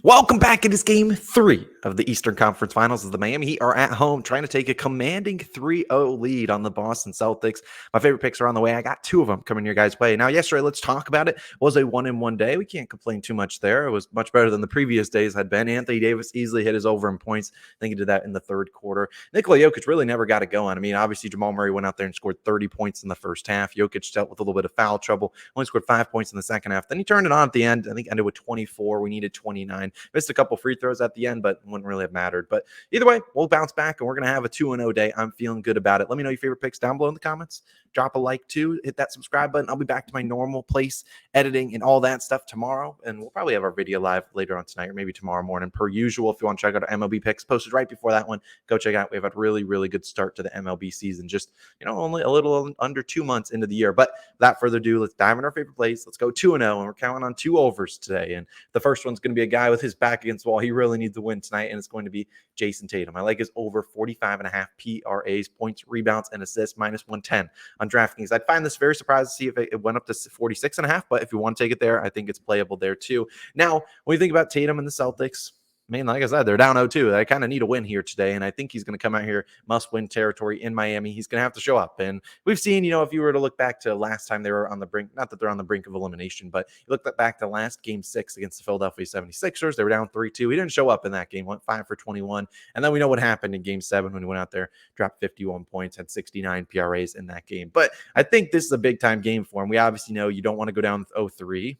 Welcome back. It is game 3 of the Eastern Conference Finals as the Miami Heat are at home trying to take a commanding 3-0 lead on the Boston Celtics. My favorite picks are on the way. I got 2 of them coming your guys' way. Now, yesterday, let's talk about it. Was a 1-in-1 day. We can't complain too much there. It was much better than the previous days had been. Anthony Davis easily hit his over in points. I think he did that in the third quarter. Nikola Jokic really never got it going. I mean, obviously, Jamal Murray went out there and scored 30 points in the first half. Jokic dealt with a little bit of foul trouble. Only scored 5 points in the second half. Then he turned it on at the end. I think ended with 24. We needed 29. Missed a couple free throws at the end, but wouldn't really have mattered. But either way, we'll bounce back and we're going to have a 2-0 day. I'm feeling good about it. Let me know your favorite picks down below in the comments. Drop a like too. Hit that subscribe button. I'll be back to my normal place, editing and all that stuff tomorrow. And we'll probably have our video live later on tonight or maybe tomorrow morning per usual. If you want to check out our MLB picks posted right before that one, go check it out. We have a really, really good start to the MLB season. Just, only a little under 2 months into the year. But without further ado, let's dive in our favorite plays. Let's go 2-0. And we're counting on 2 overs today. And the first one's going to be a guy with his back against the wall. He really needs to win tonight. And it's going to be Jayson Tatum. I like his over 45.5 PRAs, points, rebounds, and assists, -110 on DraftKings. I'd find this very surprised to see if it went up to 46.5, but if you want to take it there, I think it's playable there too. Now, when you think about Tatum and the Celtics, like I said, they're down 0-2. They kind of need a win here today, and I think he's going to come out here must-win territory in Miami. He's going to have to show up, and we've seen, if you were to look back to last time they were on the brink, not that they're on the brink of elimination, but you look back to last Game 6 against the Philadelphia 76ers. They were down 3-2. He didn't show up in that game, went 5 for 21, and then we know what happened in Game 7 when he went out there, dropped 51 points, had 69 PRAs in that game. But I think this is a big-time game for him. We obviously know you don't want to go down with 0-3.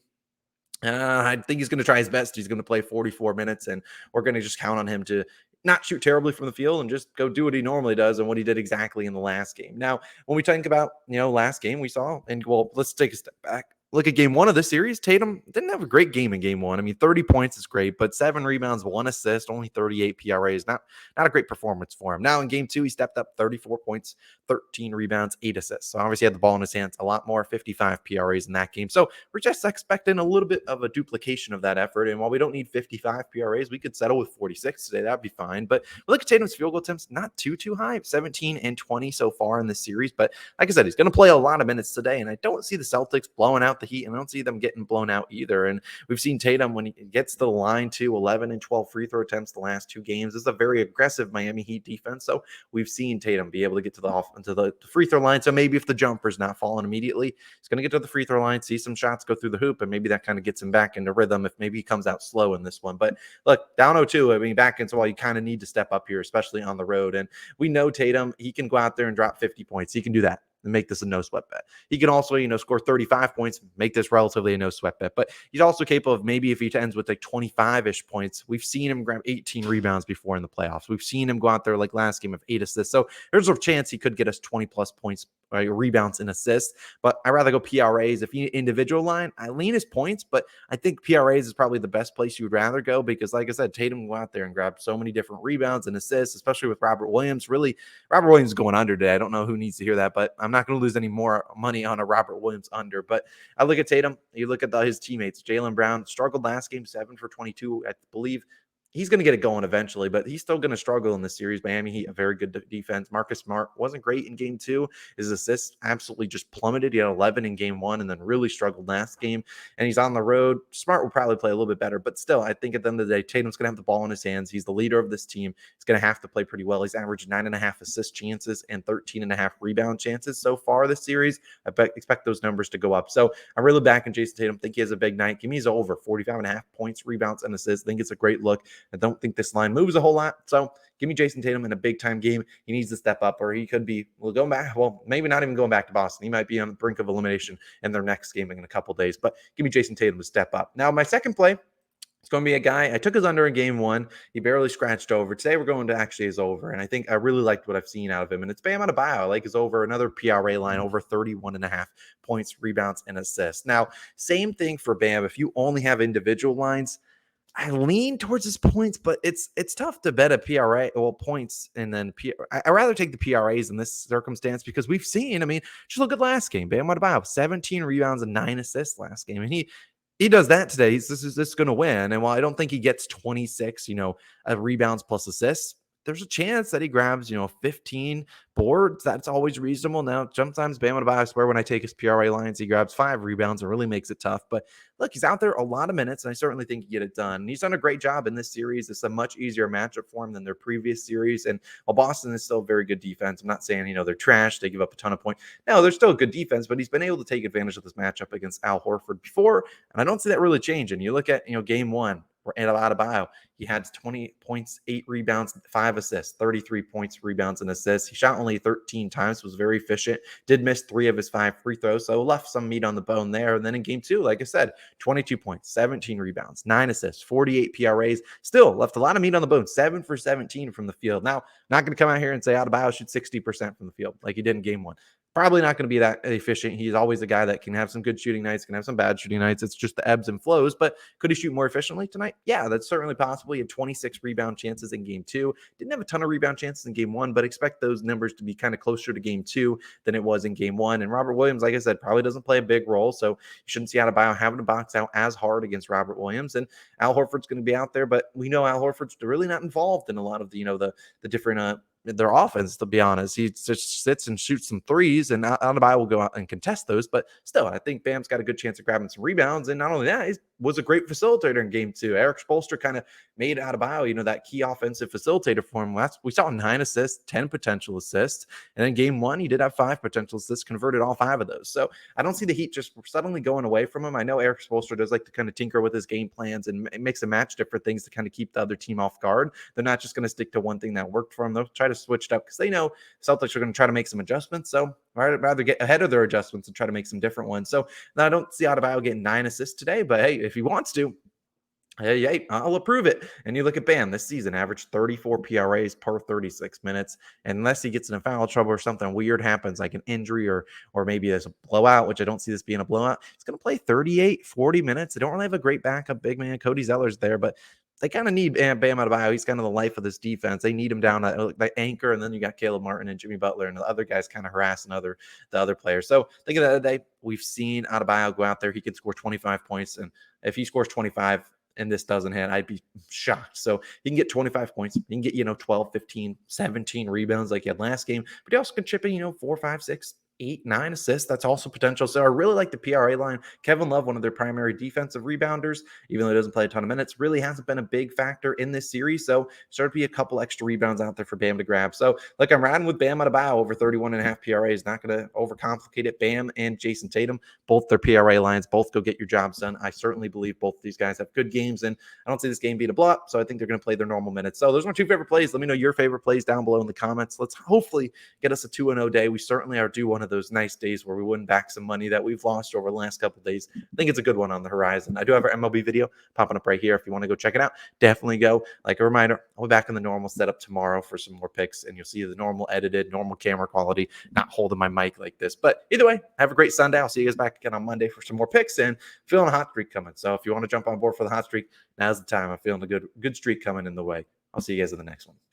I think he's going to try his best. He's going to play 44 minutes, and we're going to just count on him to not shoot terribly from the field and just go do what he normally does and what he did exactly in the last game. Now, when we think about, last game we saw, and let's take a step back. Look at game 1 of this series. Tatum didn't have a great game in game 1. I mean, 30 points is great, but 7 rebounds, 1 assist, only 38 PRAs. Not a great performance for him. Now in game 2, he stepped up 34 points, 13 rebounds, 8 assists. So obviously he had the ball in his hands a lot more, 55 PRAs in that game. So we're just expecting a little bit of a duplication of that effort. And while we don't need 55 PRAs, we could settle with 46 today. That'd be fine. But look at Tatum's field goal attempts, not too high, 17 and 20 so far in this series. But like I said, he's going to play a lot of minutes today. And I don't see the Celtics blowing out the Heat, and I don't see them getting blown out either. And we've seen Tatum, when he gets to the line, too, 11 and 12 free throw attempts the last 2 games. This is a very aggressive Miami Heat defense. So we've seen Tatum be able to get to the free throw line. So maybe if the jumper's not falling immediately, he's going to get to the free throw line, see some shots go through the hoop, and maybe that kind of gets him back into rhythm if maybe he comes out slow in this one. But look, down 0-2, I mean, back into wall, you kind of need to step up here, especially on the road. And we know Tatum, he can go out there and drop 50 points. He can do that and make this a no sweat bet. He can also, score 35 points, make this relatively a no sweat bet. But he's also capable of, maybe if he ends with like 25-ish points, we've seen him grab 18 rebounds before in the playoffs. We've seen him go out there like last game of 8 assists. So there's a chance he could get us 20 plus points, rebounds and assists. But I'd rather go PRAs. If you need individual line, I lean his points, but I think PRAs is probably the best place you would rather go, because like I said, Tatum will go out there and grab so many different rebounds and assists, especially with Robert Williams. Really, Robert Williams is going under today. I don't know who needs to hear that, but I'm not going to lose any more money on a Robert Williams under. But I look at Tatum, you look at his teammates. Jaylen Brown struggled last game, 7 for 22, I believe. He's going to get it going eventually, but he's still going to struggle in this series. Miami Heat, a very good defense. Marcus Smart wasn't great in game 2. His assists absolutely just plummeted. He had 11 in game 1 and then really struggled last game. And he's on the road. Smart will probably play a little bit better, but still, I think at the end of the day, Tatum's going to have the ball in his hands. He's the leader of this team. He's going to have to play pretty well. He's averaged 9.5 assist chances and 13.5 rebound chances so far this series. I expect those numbers to go up. So I'm really backing Jayson Tatum. Think he has a big night. Give me his over 45.5 points, rebounds, and assists. I think it's a great look. I don't think this line moves a whole lot. So give me Jayson Tatum in a big-time game. He needs to step up, or he could be, going back. Well, maybe not even going back to Boston. He might be on the brink of elimination in their next game in a couple days. But give me Jayson Tatum to step up. Now, my second play, it's going to be a guy. I took his under in game 1. He barely scratched over. Today, we're going to actually his over. And I think I really liked what I've seen out of him. And it's Bam Adebayo. I like his over, another PRA line, over 31.5 points, rebounds, and assists. Now, same thing for Bam. If you only have individual lines, I lean towards his points, but it's tough to bet a PRA, points, and then I'd rather take the PRAs in this circumstance, because we've seen, just look at last game. Bam Adebayo, 17 rebounds and 9 assists last game. And he does that today. This is going to win. And while I don't think he gets 26, rebounds plus assists, there's a chance that he grabs, 15 boards. That's always reasonable. Now, sometimes Bam Adebayo, I swear when I take his PRA lines, he grabs 5 rebounds and really makes it tough. But look, he's out there a lot of minutes, and I certainly think he get it done. And he's done a great job in this series. It's a much easier matchup for him than their previous series. And while Boston is still a very good defense, I'm not saying, they're trash. They give up a ton of points. No, they're still a good defense, but he's been able to take advantage of this matchup against Al Horford before. And I don't see that really changing. You look at, game one, Adebayo, he had 20 points, 8 rebounds, 5 assists, 33 points, rebounds, and assists. He shot only 13 times, was very efficient, did miss 3 of his 5 free throws, so left some meat on the bone there. And then in game 2, like I said, 22 points, 17 rebounds, 9 assists, 48 PRAs, still left a lot of meat on the bone, 7 for 17 from the field. Now, not going to come out here and say Adebayo shoot 60% from the field like he did in game 1. Probably not going to be that efficient. He's always a guy that can have some good shooting nights, can have some bad shooting nights. It's just the ebbs and flows. But could he shoot more efficiently tonight? Yeah, that's certainly possible. He had 26 rebound chances in game 2. Didn't have a ton of rebound chances in game 1, but expect those numbers to be kind of closer to game 2 than it was in game 1. And Robert Williams, like I said, probably doesn't play a big role. So you shouldn't see Adebayo having to box out as hard against Robert Williams. And Al Horford's going to be out there, but we know Al Horford's really not involved in a lot of the different their offense, to be honest. He just sits and shoots some threes, and Adebayo will go out and contest those. But still, I think Bam's got a good chance of grabbing some rebounds. And not only that, he was a great facilitator in game 2. Eric Spoelstra kind of made Adebayo, that key offensive facilitator for him. We saw 9 assists, 10 potential assists. And in game 1, he did have 5 potential assists, converted all 5 of those. So I don't see the Heat just suddenly going away from him. I know Eric Spoelstra does like to kind of tinker with his game plans and mix and match different things to kind of keep the other team off guard. They're not just going to stick to one thing that worked for them. They'll try to switch it up because they know Celtics are going to try to make some adjustments. So I'd rather get ahead of their adjustments and try to make some different ones. So now I don't see Adebayo getting 9 assists today, but hey, if he wants to, hey, I'll approve it. And you look at Bam this season, averaged 34 PRAs per 36 minutes. And unless he gets in a foul trouble or something weird happens, like an injury or maybe there's a blowout, which I don't see this being a blowout, he's going to play 38, 40 minutes. They don't really have a great backup big man. Cody Zeller's there, but they kind of need Bam Adebayo. He's kind of the life of this defense. They need him down at the anchor, and then you got Caleb Martin and Jimmy Butler, and the other guys kind of harassing the other players. So think of the other day, we've seen Adebayo go out there. He can score 25 points, and if he scores 25 and this doesn't hit, I'd be shocked. So he can get 25 points. He can get 12, 15, 17 rebounds like he had last game, but he also can chip in 4, 5, 6, 8, 9 assists. That's also potential. So I really like the PRA line. Kevin Love, one of their primary defensive rebounders, even though he doesn't play a ton of minutes, really hasn't been a big factor in this series. So started to be a couple extra rebounds out there for Bam to grab. So like I'm riding with Bam Adebayo over 31.5 PRA. Is not going to overcomplicate it. Bam and Jayson Tatum, both their PRA lines, both go get your jobs done. I certainly believe both of these guys have good games, and I don't see this game being a blowout. So I think they're going to play their normal minutes. So those are my 2 favorite plays. Let me know your favorite plays down below in the comments. Let's hopefully get us a 2-0 day. We certainly are due one of those nice days where we win back some money that we've lost over the last couple of days. I think it's a good one on the horizon. I do have our MLB video popping up right here. If you want to go check it out, definitely go. Like a reminder, I'll be back in the normal setup tomorrow for some more picks, and you'll see the normal edited, normal camera quality, not holding my mic like this. But either way, have a great Sunday. I'll see you guys back again on Monday for some more picks, and feeling a hot streak coming. So if you want to jump on board for the hot streak, now's the time. I'm feeling a good streak coming in the way. I'll see you guys in the next one.